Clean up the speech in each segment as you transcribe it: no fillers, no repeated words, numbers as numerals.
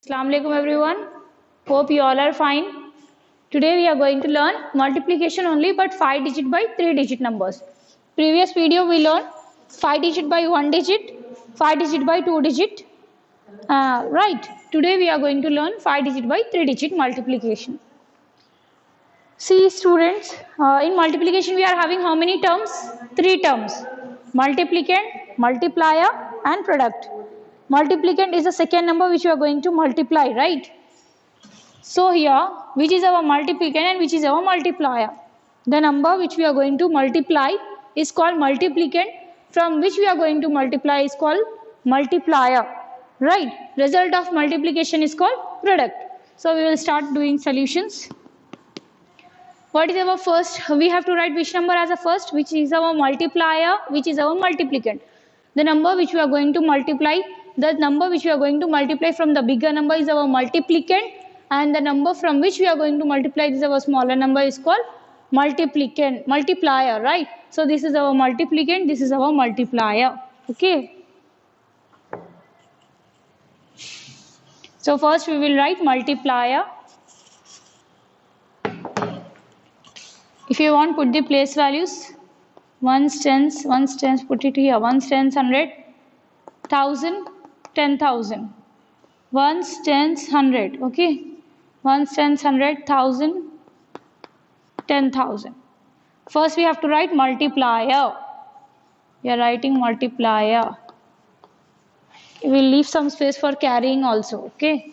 Assalamu alaikum everyone. Hope you all are fine. Today we are going to learn multiplication only but 5 digit by 3 digit numbers. Previous video we learned 5 digit by 1 digit, 5 digit by 2 digit. Right. Today we are going to learn 5 digit by 3 digit multiplication. See students, in multiplication we are having how many terms? 3 terms. Multiplicand, multiplier and product. Multiplicand is the second number which we are going to multiply, right? So here, which is our multiplicand and which is our multiplier? The number which we are going to multiply is called multiplicand, from which we are going to multiply is called multiplier, right? Result of multiplication is called product. So we will start doing solutions. What is our first? We have to write which number as a first, which is our multiplier, which is our multiplicand. The number which we are going to multiply, the number which we are going to multiply from the bigger number is our multiplicand, and the number from which we are going to multiply this our smaller number is called multiplicand, multiplier, right? So this is our multiplicand, this is our multiplier, okay? So first we will write multiplier. If you want, put the place values. Ones, tens, put it here. Ones, tens, 100, 1000, 10,000. Ones, tens, 100, okay? Ones, tens, 100, 1000, 10,000. First we have to write multiplier. We are writing multiplier. We will leave some space for carrying also, okay?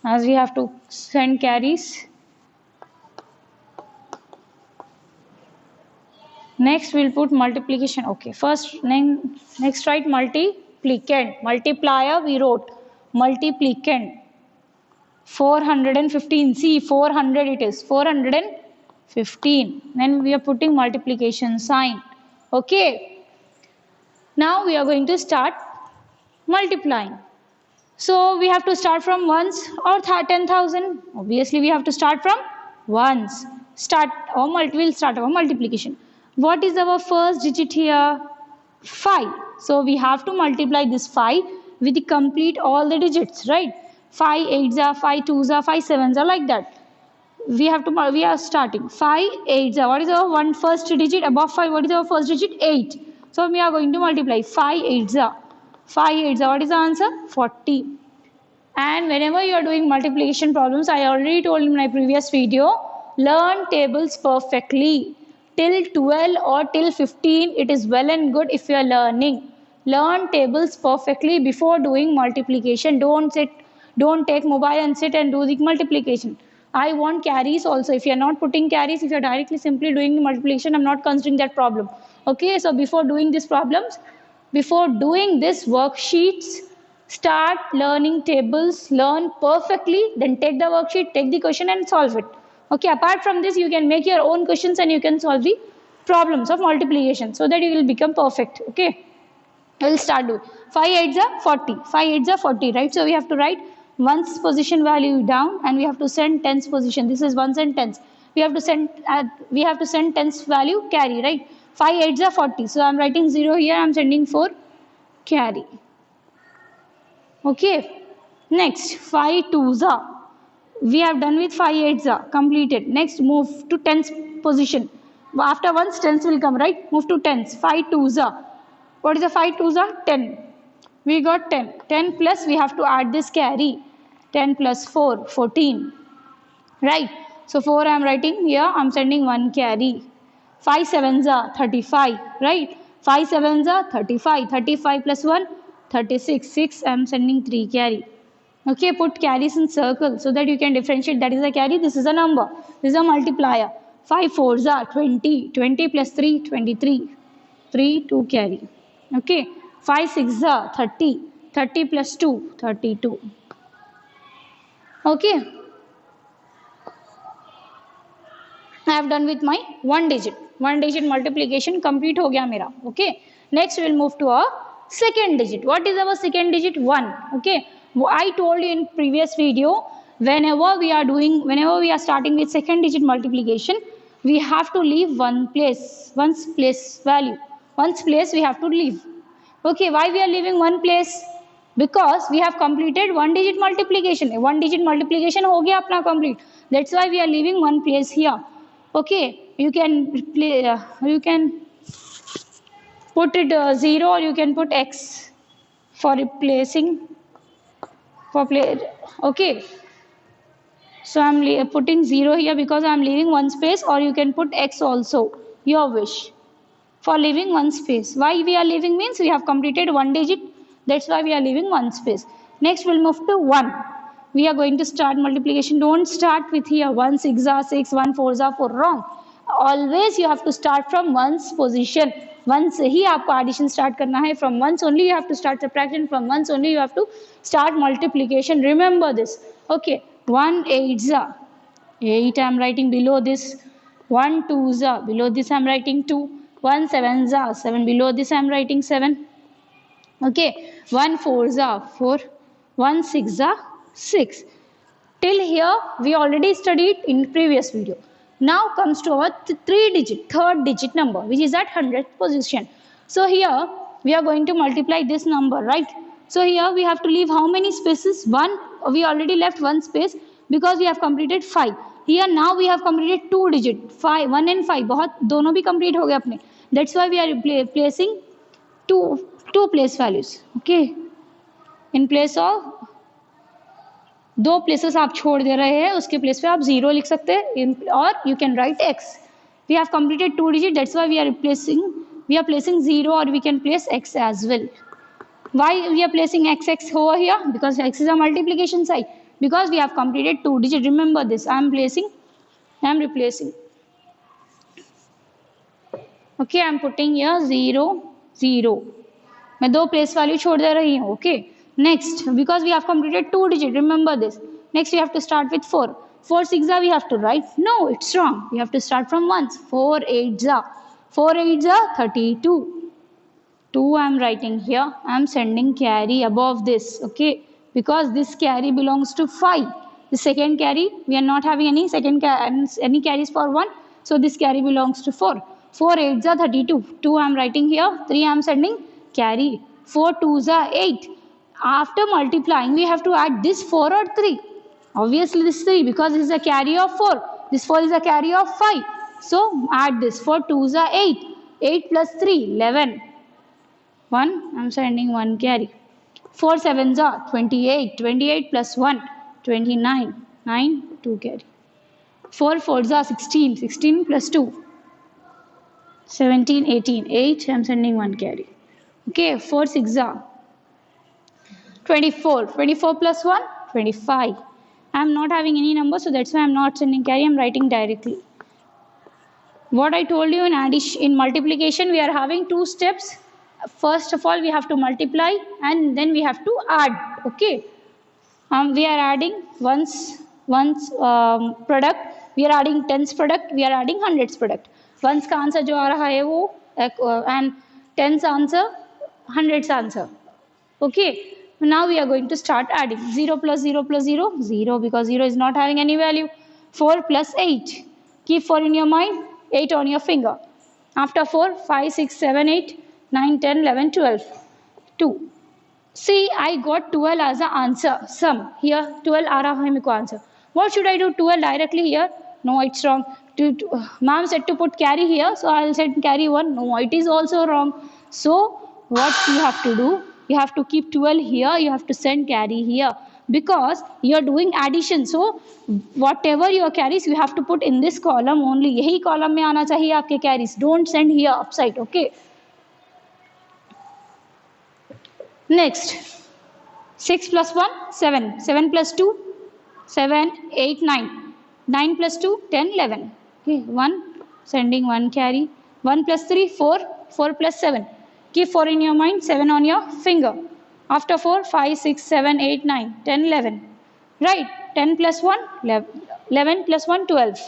As we have to send carries. Next we'll put multiplication, okay? First, next write multiplicand. Multiplier we wrote. Multiplicand. 415. See, 400 it is. 415. Then we are putting multiplication sign. Okay. Now we are going to start multiplying. So we have to start from ones or 10,000. Obviously we have to start from ones. We'll start our multiplication. What is our first digit here? 5. So we have to multiply this 5 with complete all the digits, right? 5 8s are, 5 2s are, 5 7s are, like that. We are starting 5 8s are. What is our first digit above 5? What is our first digit? 8. So we are going to multiply 5 8s are. 5 8s are. What is the answer? 40. And whenever you are doing multiplication problems, I already told in my previous video, learn tables perfectly. Till 12 or till 15, it is well and good if you are learning. Learn tables perfectly before doing multiplication. Don't take mobile and sit and do the multiplication. I want carries also. If you are not putting carries, if you are directly simply doing the multiplication, I'm not considering that problem. Okay, so before doing these problems, before doing this worksheets, start learning tables, learn perfectly, then take the worksheet, take the question and solve it. Okay, apart from this, you can make your own questions and you can solve the problems of multiplication so that you will become perfect. Okay, we'll start doing 5 8s are 40. 5 8s are 40, right? So we have to write ones position value down and we have to send tens position. This is ones and tens. We have to send tens value carry, right? 5 8s are 40. So I'm writing 0 here. I'm sending 4 carry. Okay. Next 5 2s are. We have done with 5 8s are completed. Next move to tens position. After ones tens will come, right? Move to tens. 5 2s are. What is the 5 2s are? 10. We got 10. 10 plus we have to add this carry. 10 plus 4, 14. Right? So 4 I am writing here. I am sending 1 carry. 5 7s are 35. Right? 5 7s are 35. 35 plus 1, 36. 6 I am sending 3 carry. Okay, put carries in circle so that you can differentiate. That is a carry, this is a number. This is a multiplier. 5 4s are 20. 20 plus 3, 23. 3, 2 carry. Okay, 5 6s are 30. 30 plus 2, 32. Okay. I have done with my 1 digit. 1 digit multiplication complete ho gaya mera. Okay. Next we will move to our second digit. What is our second digit? 1. Okay. I told you in previous video, whenever we are starting with second digit multiplication, we have to leave one's place value. One's place we have to leave. Okay, why we are leaving one place? because we have completed one digit multiplication. One digit multiplication हो गया अपना complete. That's why we are leaving one place here. Okay, you can put it 0 or you can put x for replacing for play. Okay, so I'm putting 0 here because I'm leaving one space, or you can put x also, your wish. For leaving one space. Why we are leaving means we have completed one digit. That's why we are leaving one space. Next we'll move to 1. We are going to start multiplication. Don't start with here 1 6 are 6, 1 4 are 4. Wrong. Always you have to start from one's position. Once ही आपको addition start करना है. From ones only you have to start subtraction. From ones only you have to start multiplication. Remember this. Okay. 1 8 are 8. I'm writing below this. 1 2 are below this. I'm writing 2. 1 7 are 7. Below this I'm writing 7. Okay. 1 4 are 4. 1 6 are 6. Till here we already studied in previous video. Now comes to our third digit number, which is at 100th position. So here we are going to multiply this number, right? So here we have to leave how many spaces? 1. We already left one space because we have completed 5. Here now we have completed 2 digit 5. 1 and 5 बहुत दोनों भी complete हो गए अपने. That's why we are placing two place values. Okay. In place of दो places आप छोड़ दे रहे हैं, उसके प्लेस पे आप 0 लिख सकते हैं, और you can write x. We have completed 2 digit. That's why we are placing 0, और we can place x as well. Why we are placing x over here? Because x is a multiplication sign. Because we have completed 2 digit. Remember this. I am replacing. Okay, I am putting here 0 0. मैं दो place value छोड़ दे रही हूँ. Okay. Next, because we have completed 2 digit, remember this. Next, we have to start with 4. 4 6 are we have to write. No, it's wrong. We have to start from ones. 4 8 are 4 8 are 32. 2 I am writing here. I am sending carry above this. Okay, because this carry belongs to 5. The second carry, we are not having any carries for 1. So this carry belongs to 4. 4 8 are 32. 2 I am writing here. 3 I am sending carry. 4 2s are 8. After multiplying, we have to add this 4 or 3. Obviously this 3, because this is a carry of 4. This 4 is a carry of 5. So add this. 4 2s are 8. 8 plus 3 11. 1 I am sending 1 carry. 4 7s are 28. 28 plus 1 29. 9 2 carry. 4 4s are 16. 16 plus 2 17 18. 8 I am sending 1 carry. Okay, 4 6 are 24. 24 plus 1 25. I am not having any number, so that's why I am not sending carry. I am writing directly. What I told you in addition, in multiplication, we are having 2 steps. First of all, we have to multiply, and then we have to add. Okay. We are adding ones product. We are adding tens product. We are adding hundreds product. Ones का answer जो आ रहा है वो and tens answer, hundreds answer. Okay. Now we are going to start adding. 0 plus 0 plus 0, 0, because 0 is not having any value. 4 plus 8. Keep 4 in your mind, 8 on your finger. After 4, 5, 6, 7, 8, 9, 10, 11, 12. 2. See, I got 12 as an answer. Sum. Here, 12 aa raha hai meko answer. What should I do? 12 directly here? No, it's wrong. Mom said to put carry here, so I'll send carry 1. No, it is also wrong. So, what you have to do? You have to keep 12 here. You have to send carry here. Because you are doing addition. So, whatever your carries, you have to put in this column only. यही column में आना चाहिए आपके carries. Don't send here upside. Okay. Next. 6 plus 1, 7. 7 plus 2, 7, 8, 9. 9 plus 2, 10, 11. Okay. 1. Sending 1 carry. 1 plus 3, 4. 4 plus 7. Keep 4 in your mind, 7 on your finger. After 4, 5, 6, 7, 8, 9, 10, 11. Right, 10 plus 1, 11 plus 1, 12.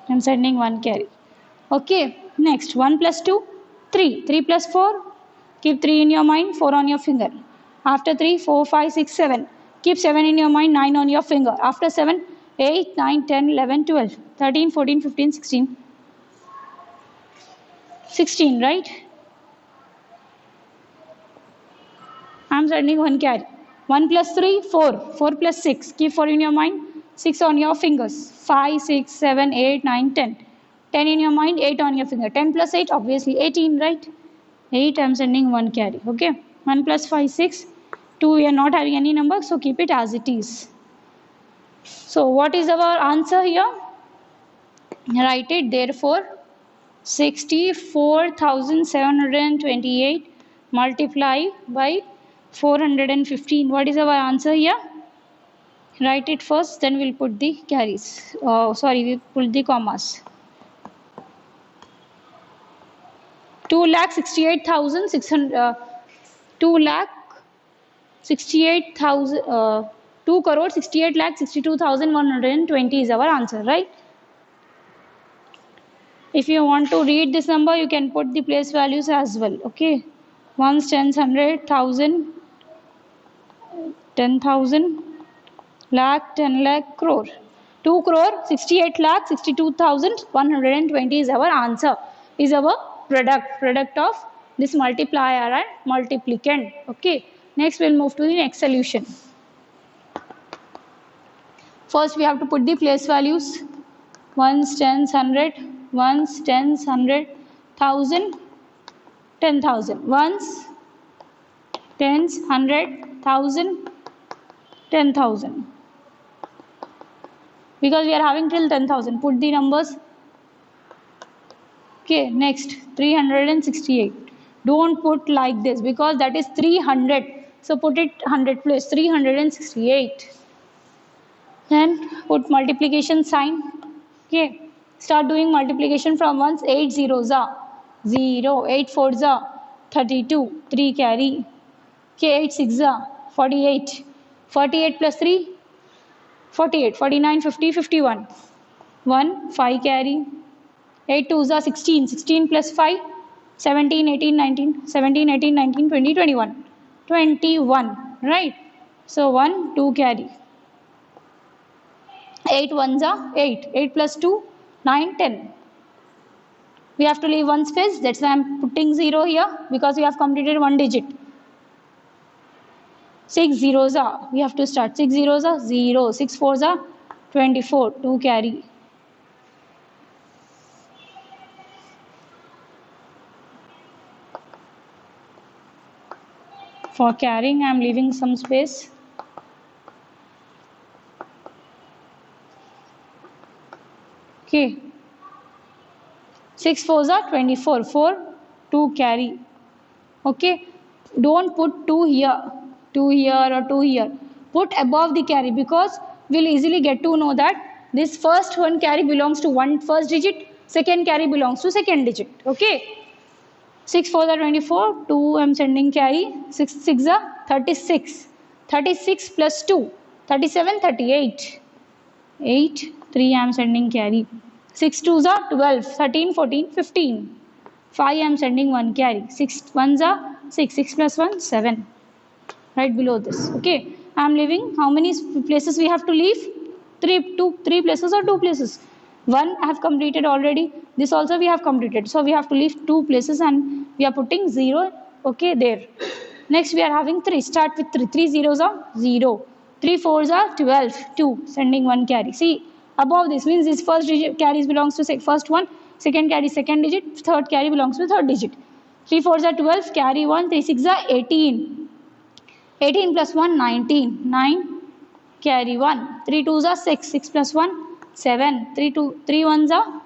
I am sending 1 carry. Okay, next, 1 plus 2, 3. 3 plus 4, keep 3 in your mind, 4 on your finger. After 3, 4, 5, 6, 7. Keep 7 in your mind, 9 on your finger. After 7, 8, 9, 10, 11, 12, 13, 14, 15, 16. 16, right? I'm sending 1 carry. 1 plus 3, 4. 4 plus 6. Keep 4 in your mind. 6 on your fingers. 5, 6, 7, 8, 9, 10. 10 in your mind, 8 on your finger. 10 plus 8, obviously 18, right? 8, I'm sending 1 carry. Okay. 1 plus 5, 6. 2, we are not having any number, so keep it as it is. So what is our answer here? Write it. Therefore, 64,728 multiply by 415. What is our answer here? Write it first, then we'll put the carries. We'll put the commas. 2,68,600. 2 crore 68,62,120 is our answer, right? If you want to read this number, you can put the place values as well. Okay, ones, tens, 100, 1,000, 10,000, lakh, 10 lakh, crore. 2 crore 68 lakh 62,120 is our answer. Is our product of this multiplier and multiplicand. Okay. Next, we'll move to the next solution. First, we have to put the place values. Ones, tens, 100. Ones, tens, 100. 1,000, 10,000. Ones, tens, 100. 1,000, 10,000. Because we are having till 10,000. Put the numbers. Okay, next 368. Don't put like this because that is 300. So put it 100 place, 368. Then put multiplication sign. Okay, start doing multiplication from ones. 8 zeros are 0, 8 fours are 32, 3 carry. Okay, 8 six are 48, 48 plus 3, 48, 49, 50, 51. 1, 5 carry. 8 twos are 16, 16 plus 5, 17, 18, 19, 17, 18, 19, 20, 21. 21, right? So 1, 2 carry. 8 ones are 8. 8 plus 2, 9, 10. We have to leave one space. That's why I'm putting 0 here because we have completed one digit. 6 zeros are, we have to start. 6 zeros are 0. 6 fours are 24. 2 carry. For carrying, I am leaving some space. Okay. 6 fours are 24. 4, 2 carry. Okay. Don't put 2 here. 2 here or 2 here. Put above the carry because we'll easily get to know that this first one carry belongs to one first digit. Second carry belongs to second digit. Okay. 6 4 are 24, 2 I am sending carry, 6 6 are 36, 36 plus 2, 37, 38, 8, 3 I am sending carry, 6 2s are 12, 13, 14, 15, 5 I am sending 1 carry, 6 1s are 6, 6 plus 1, 7, right below this, okay. I am leaving, how many places we have to leave? 3 places or 2 places? 1 I have completed already. This also we have completed. So we have to leave 2 places and we are putting 0. Okay, there. Next we are having 3. Start with 3. 3 zeros are 0. 3 fours are 12. 2. Sending 1 carry. See, above this means this first digit carries belongs to first one. Second carry second digit. Third carry belongs to third digit. 3 fours are 12. Carry 1. 3 6 are 18. 18 plus 1, 19. 9. Carry 1. 3 twos are 6. 6 plus 1. 7, 3 ones are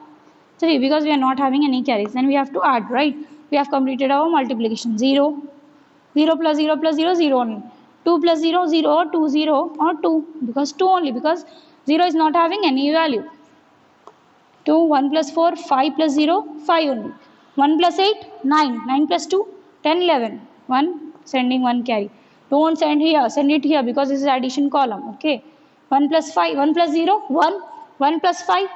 3 because we are not having any carries. Then we have to add, right? We have completed our multiplication. 0, 0 plus 0 plus 0, 0 only. 2 plus 0, 0 or 2, 0 or 2 because 2 only because 0 is not having any value. 2, 1 plus 4, 5 plus 0, 5 only. 1 plus 8, 9, 9 plus 2, 10, 11. 1, sending 1 carry. Don't send here, send it here because this is addition column, okay? 1 plus 5, 1 plus 0, 1. 1 plus 5,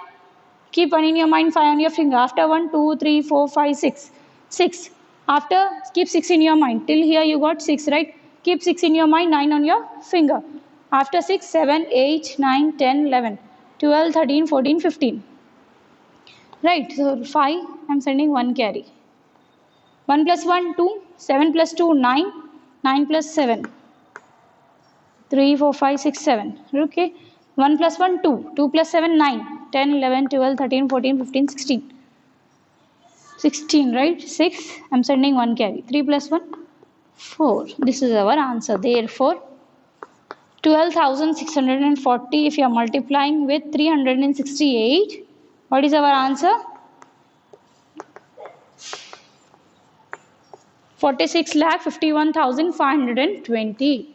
keep 1 in your mind, 5 on your finger. After 1, 2, 3, 4, 5, 6. 6. After, keep 6 in your mind. Till here you got 6, right? Keep 6 in your mind, 9 on your finger. After 6, 7, 8, 9, 10, 11, 12, 13, 14, 15. Right, so 5, I am sending 1 carry. 1 plus 1, 2, 7 plus 2, 9, 9 plus 7. 3, 4, 5, 6, 7. Okay. 1 plus 1, 2. 2 plus 7, 9. 10, 11, 12, 13, 14, 15, 16. 16, right? 6. I'm sending 1 carry. 3 plus 1, 4. This is our answer. Therefore, 12,640 if you are multiplying with 368. What is our answer? 46,51,520.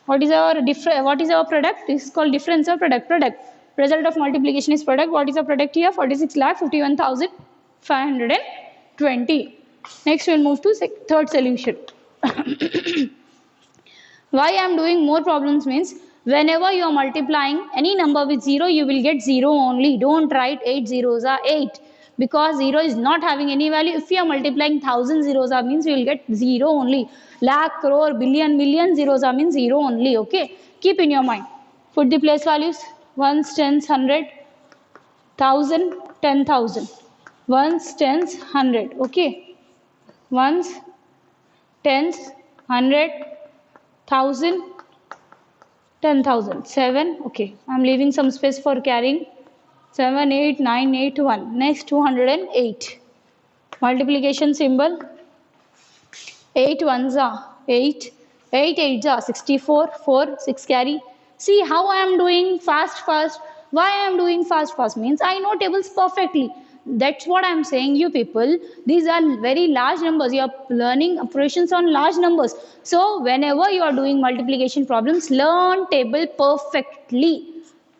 What is our product? This is called difference of product. Result of multiplication is product. What is the product here? 46,51,520. Next we will move to third solution. Why I am doing more problems means whenever you are multiplying any number with 0, you will get 0 only. Don't write 8 zeros are 8 because 0 is not having any value. If you are multiplying 1000 zeros are means you will get 0 only. Lakh, crore, billion, million zeros are means 0 only. Okay, keep in your mind. Put the place values: ones, tens, 100, 1000, 10,000. Ones, tens, 100. Okay, ones, tens, 100, 1000, 10,000. 7. Okay, I'm leaving some space for carrying. 7, 8, 9, 8, 1. Next 208. Multiplication symbol. 8 ones are 8. 8 eights are 64. 4, 6 carry. See how I am doing fast. Why I am doing fast means I know tables perfectly. That's what I am saying, you people. These are very large numbers. You are learning operations on large numbers. So whenever you are doing multiplication problems, learn table perfectly.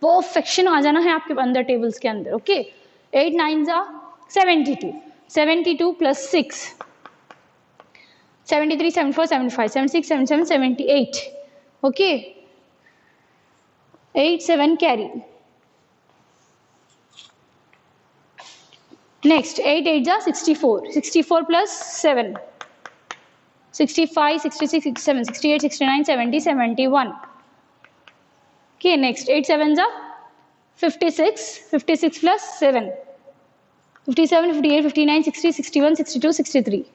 Perfection आ जाना है आपके अंदर tables के अंदर. Okay. 8 nines are 72. 72 plus 6. 73, 74, 75, 76, 77, 78. Okay. 8, 7 carry. Next, 8 8 are 64. 64 plus 7. 65, 66, 67, 68, 69, 70, 71. Okay, next 8 7s are 56. 56 plus 7. 57, 58, 59, 60, 61, 62, 63.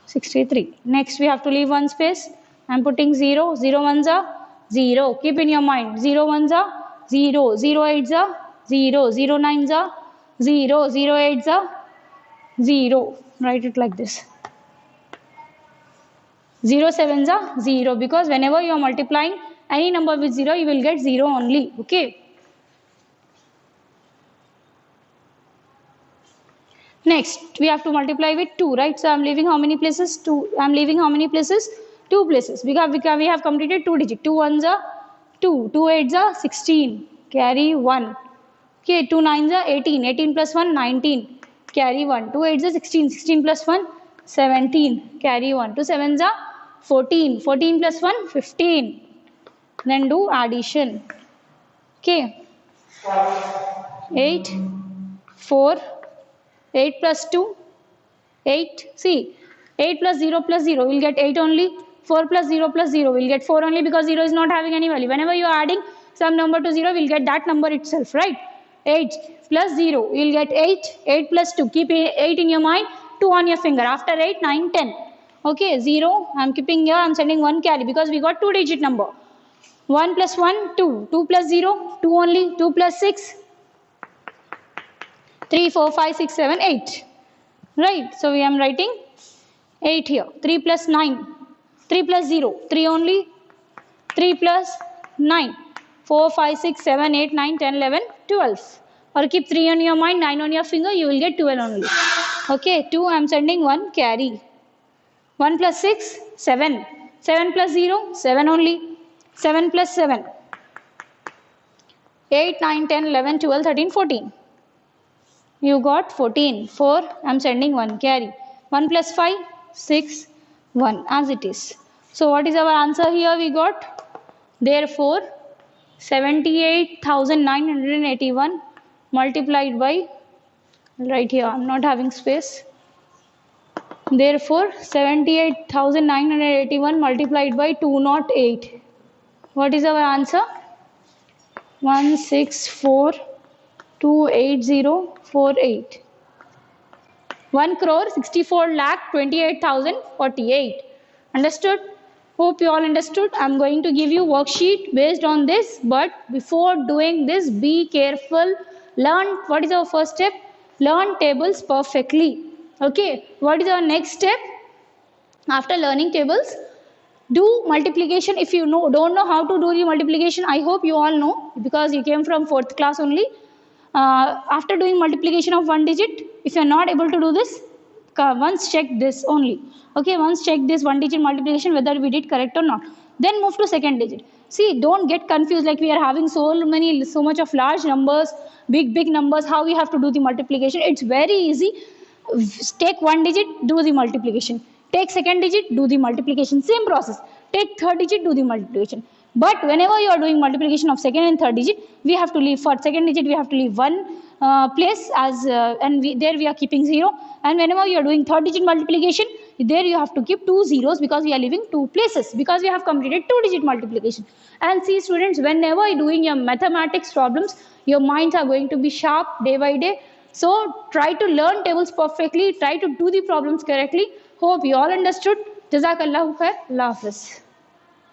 63. Next, we have to leave one space. I am putting 0. 0 ones are 0. Keep in your mind. 0 ones are 0. 0 8s are 0. 0 9s are 0. 0 8s are 0. Write it like this. 0 7s are 0 because whenever you are multiplying any number with 0, you will get 0 only. Okay. Next, we have to multiply with 2, right? So I am leaving how many places? 2. I am leaving how many places? 2 places. Because we have completed 2 digits. 2 ones are 2. 2 8s are 16. Carry 1. Okay, 2 9s are 18. 18 plus 1, 19. Carry 1. 2 8s are 16. 16 plus 1, 17. Carry 1. 2 7s are 14. 14 plus 1, 15. Then do addition. Okay. 8, 4, 8 plus 2, 8. See, 8 plus 0 plus 0, we'll get 8 only. 4 plus 0 plus 0, we'll get 4 only because 0 is not having any value. Whenever you are adding some number to 0, we'll get that number itself, right? 8 plus 0, you'll get 8. 8 plus 2, keep 8 in your mind, 2 on your finger. After 8, 9, 10. Okay, 0, I'm keeping here, I'm sending 1 carry because we got 2 digit number. 1 plus 1, 2. 2 plus 0, 2 only. 2 plus 6, 3, 4, 5, 6, 7, 8. Right, so we am writing 8 here. 3 plus 9. 3 plus 0, 3 only. 3 plus 9. 4, 5, 6, 7, 8, 9, 10, 11, 12. Or keep 3 on your mind, 9 on your finger, you will get 12 only. Okay, 2, I am sending 1 carry. 1 plus 6, 7. 7 plus 0, 7 only. 7 plus 7. 8, 9, 10, 11, 12, 13, 14. You got 14. 4, I am sending 1 carry. 1 plus 5, 6, 1 as it is. So what is our answer here we got? Therefore, 78,981 multiplied by, right here, I am not having space. Therefore, 78,981 multiplied by 208. What is our answer? 164,280,48. 1 crore 64 lakh 28,048. Understood? Hope you all understood. I'm going to give you worksheet based on this, but before doing this, be careful. Learn, what is our first step? Learn tables perfectly. Okay, what is our next step? After learning tables, do multiplication. If you don't know how to do the multiplication, I hope you all know because you came from 4th class only. After doing multiplication of one digit, if you are not able to do this, once check this only. Okay, once check this one digit multiplication whether we did correct or not. Then move to second digit. See, don't get confused like we are having so much of large numbers, big numbers. How we have to do the multiplication? It's very easy. Take one digit, do the multiplication. Take second digit, do the multiplication. Same process. Take third digit, do the multiplication. But whenever you are doing multiplication of second and third digit, we have to leave for second digit, we have to leave one place as and there we are keeping 0. And whenever you are doing third digit multiplication, there you have to keep 2 zeros because we are leaving 2 places because we have completed 2 digit multiplication. And see students, whenever you are doing your mathematics problems, your minds are going to be sharp day by day. So try to learn tables perfectly, try to do the problems correctly. Hope you all understood. Jazakallahu khair. Allah Hafiz.